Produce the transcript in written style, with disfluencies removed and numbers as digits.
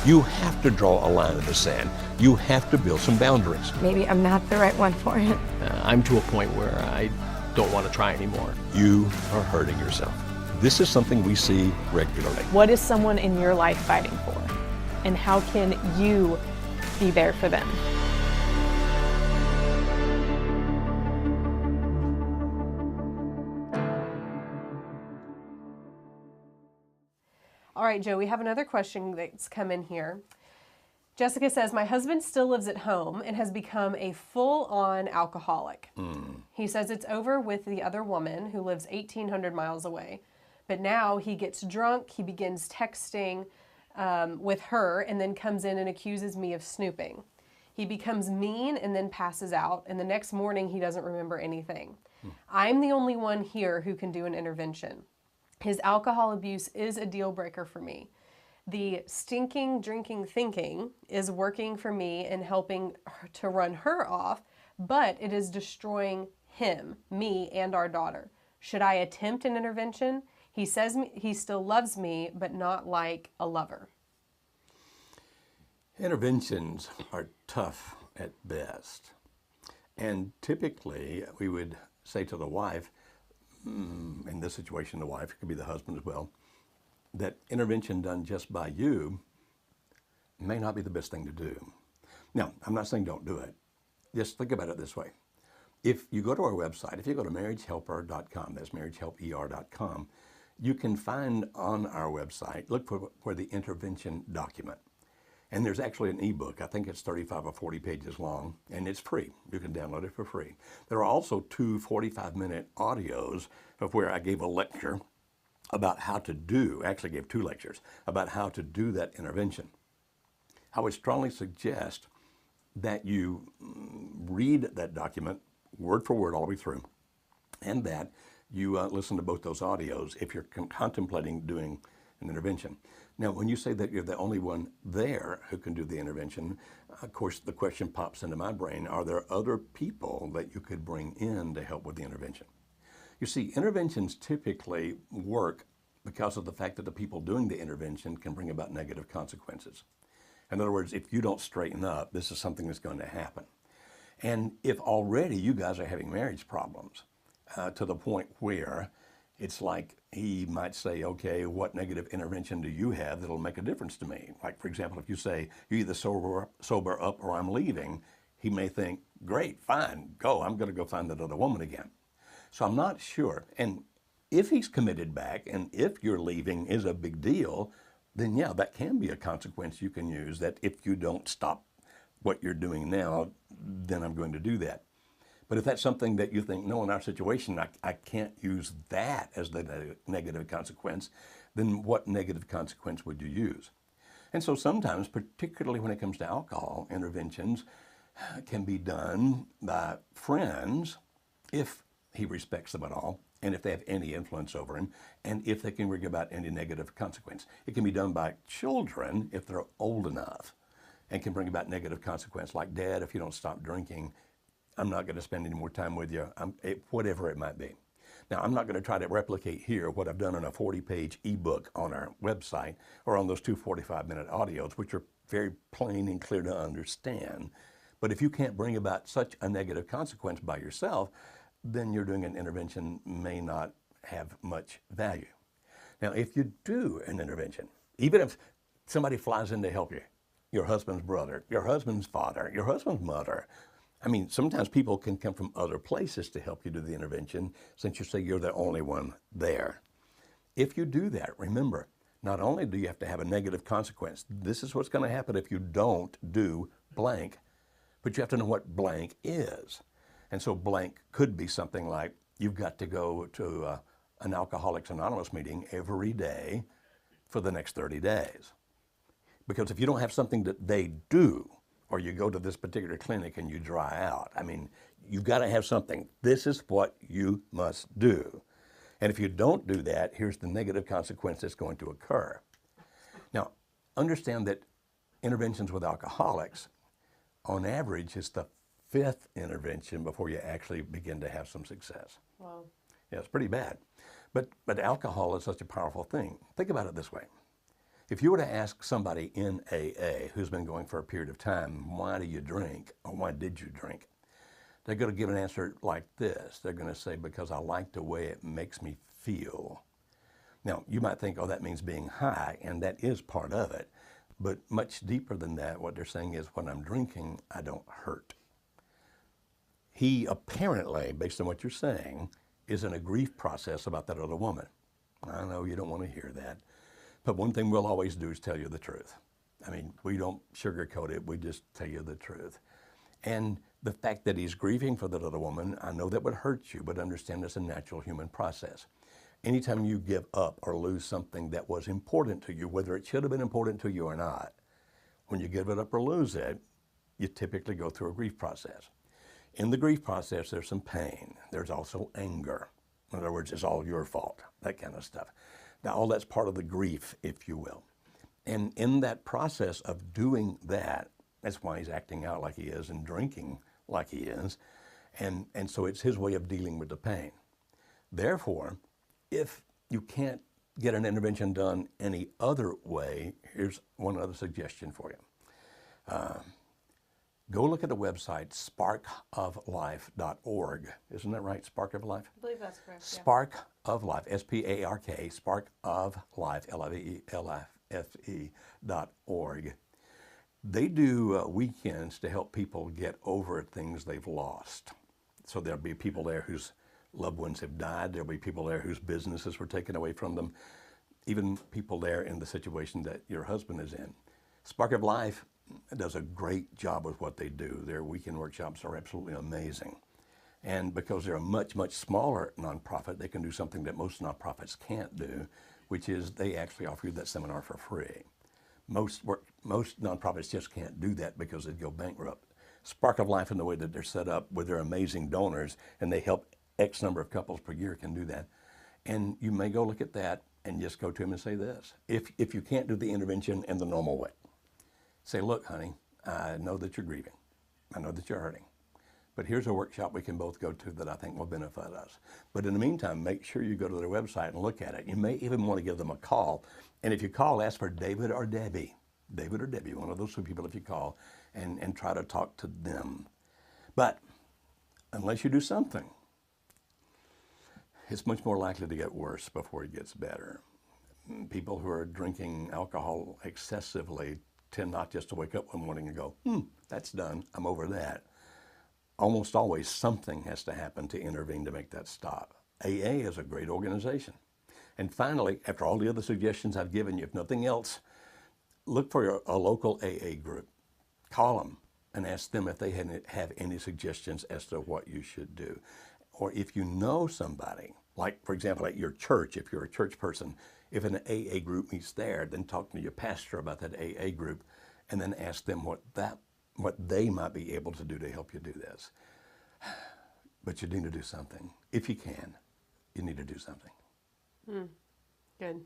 You have to draw a line in the sand. You have to build some boundaries. Maybe I'm not the right one for it. I'm to a point where I don't want to try anymore. You are hurting yourself. This is something we see regularly. What is someone in your life fighting for? And how can you be there for them? All right, Joe, we have another question that's come in here. Jessica says, my husband still lives at home and has become a full-on alcoholic. He says it's over with the other woman who lives 1,800 miles away. But now he gets drunk, he begins texting with her, and then comes in and accuses me of snooping. He becomes mean and then passes out, and the next morning he doesn't remember anything. I'm the only one here who can do an intervention. His alcohol abuse is a deal breaker for me. The stinking drinking thinking is working for me and helping to run her off, but it is destroying him, me, and our daughter. Should I attempt an intervention? He says he still loves me, but not like a lover. Interventions are tough at best. And typically we would say to the wife, in this situation the wife, it could be the husband as well, that intervention done just by you may not be the best thing to do. Now, I'm not saying don't do it. Just think about it this way. If you go to our website, if you go to marriagehelper.com, that's marriagehelper.com, you can find on our website, look for the intervention document. And there's actually an ebook. I think it's 35 or 40 pages long, and it's free. You can download it for free. There are also 2 45-minute audios of where I gave a lecture about how to do, actually gave 2 lectures, about how to do that intervention. I would strongly suggest that you read that document word for word all the way through, and that you listen to both those audios if you're contemplating doing an intervention. Now, when you say that you're the only one there who can do the intervention, of course, the question pops into my brain, are there other people that you could bring in to help with the intervention? You see, interventions typically work because of the fact that the people doing the intervention can bring about negative consequences. In other words, if you don't straighten up, this is something that's going to happen. And if already you guys are having marriage problems to the point where it's like he might say, okay, what negative intervention do you have that'll make a difference to me? Like, for example, if you say, you either sober up or I'm leaving, he may think, great, fine, go. I'm going to go find that other woman again. So I'm not sure. And if he's committed back and if your leaving is a big deal, then yeah, that can be a consequence you can use, that if you don't stop what you're doing now, then I'm going to do that. But if that's something that you think, no, in our situation, I can't use that as the negative consequence, then what negative consequence would you use? And so sometimes, particularly when it comes to alcohol, interventions can be done by friends if he respects them at all, and if they have any influence over him, and if they can bring about any negative consequence. It can be done by children if they're old enough and can bring about negative consequence, like, Dad, if you don't stop drinking, I'm not going to spend any more time with you, whatever it might be. Now, I'm not going to try to replicate here what I've done in a 40-page ebook on our website or on those 2 45-minute audios, which are very plain and clear to understand. But if you can't bring about such a negative consequence by yourself, then you're doing an intervention may not have much value. Now, if you do an intervention, even if somebody flies in to help you, your husband's brother, your husband's father, your husband's mother, I mean, sometimes people can come from other places to help you do the intervention since you say you're the only one there. If you do that, remember, not only do you have to have a negative consequence, this is what's going to happen if you don't do blank, but you have to know what blank is. And so blank could be something like, you've got to go to an Alcoholics Anonymous meeting every day for the next 30 days. Because if you don't have something that they do, or you go to this particular clinic and you dry out, I mean, you've got to have something. This is what you must do. And if you don't do that, here's the negative consequence that's going to occur. Now, understand that interventions with alcoholics, on average, is the 5th intervention before you actually begin to have some success. Wow. Yeah, it's pretty bad. But alcohol is such a powerful thing. Think about it this way. If you were to ask somebody in AA who's been going for a period of time, why do you drink or why did you drink? They're going to give an answer like this. They're going to say, because I like the way it makes me feel. Now, you might think, oh, that means being high, and that is part of it. But much deeper than that, what they're saying is, when I'm drinking, I don't hurt. He apparently, based on what you're saying, is in a grief process about that other woman. I know you don't want to hear that. But one thing we'll always do is tell you the truth. I mean, we don't sugarcoat it, we just tell you the truth. And the fact that he's grieving for that other woman, I know that would hurt you, but understand it's a natural human process. Anytime you give up or lose something that was important to you, whether it should have been important to you or not, when you give it up or lose it, you typically go through a grief process. In the grief process, there's some pain. There's also anger. In other words, it's all your fault, that kind of stuff. Now, all that's part of the grief, if you will. And in that process of doing that, that's why he's acting out like he is and drinking like he is. And so it's his way of dealing with the pain. Therefore, if you can't get an intervention done any other way, here's one other suggestion for you. Go look at the website sparkoflife.org. Isn't that right? Spark of Life? I believe that's correct. Spark of Life, S-P-A-R-K, Spark of Life, L-I-V-E-L-I-F-E.org. They do weekends to help people get over things they've lost. So there'll be people there whose loved ones have died. There'll be people there whose businesses were taken away from them. Even people there in the situation that your husband is in. Spark of Life does a great job with what they do. Their weekend workshops are absolutely amazing. And because they're a much, much smaller nonprofit, they can do something that most nonprofits can't do, which is they actually offer you that seminar for free. Most nonprofits just can't do that because they'd go bankrupt. Spark of Life, in the way that they're set up with their amazing donors, and they help X number of couples per year, can do that. And you may go look at that and just go to him and say this. If you can't do the intervention in the normal way, say, look, honey, I know that you're grieving. I know that you're hurting. But here's a workshop we can both go to that I think will benefit us. But in the meantime, make sure you go to their website and look at it. You may even want to give them a call. And if you call, ask for David or Debbie. David or Debbie, one of those two people if you call, and try to talk to them. But unless you do something, it's much more likely to get worse before it gets better. People who are drinking alcohol excessively tend not just to wake up one morning and go, that's done, I'm over that. Almost always something has to happen to intervene to make that stop. AA is a great organization. And finally, after all the other suggestions I've given you, if nothing else, look for a local AA group. Call them and ask them if they have any suggestions as to what you should do. Or if you know somebody, like for example at your church, if you're a church person, if an AA group meets there, then talk to your pastor about that AA group and then ask them what they might be able to do to help you do this. But you need to do something. If you can, you need to do something. Good.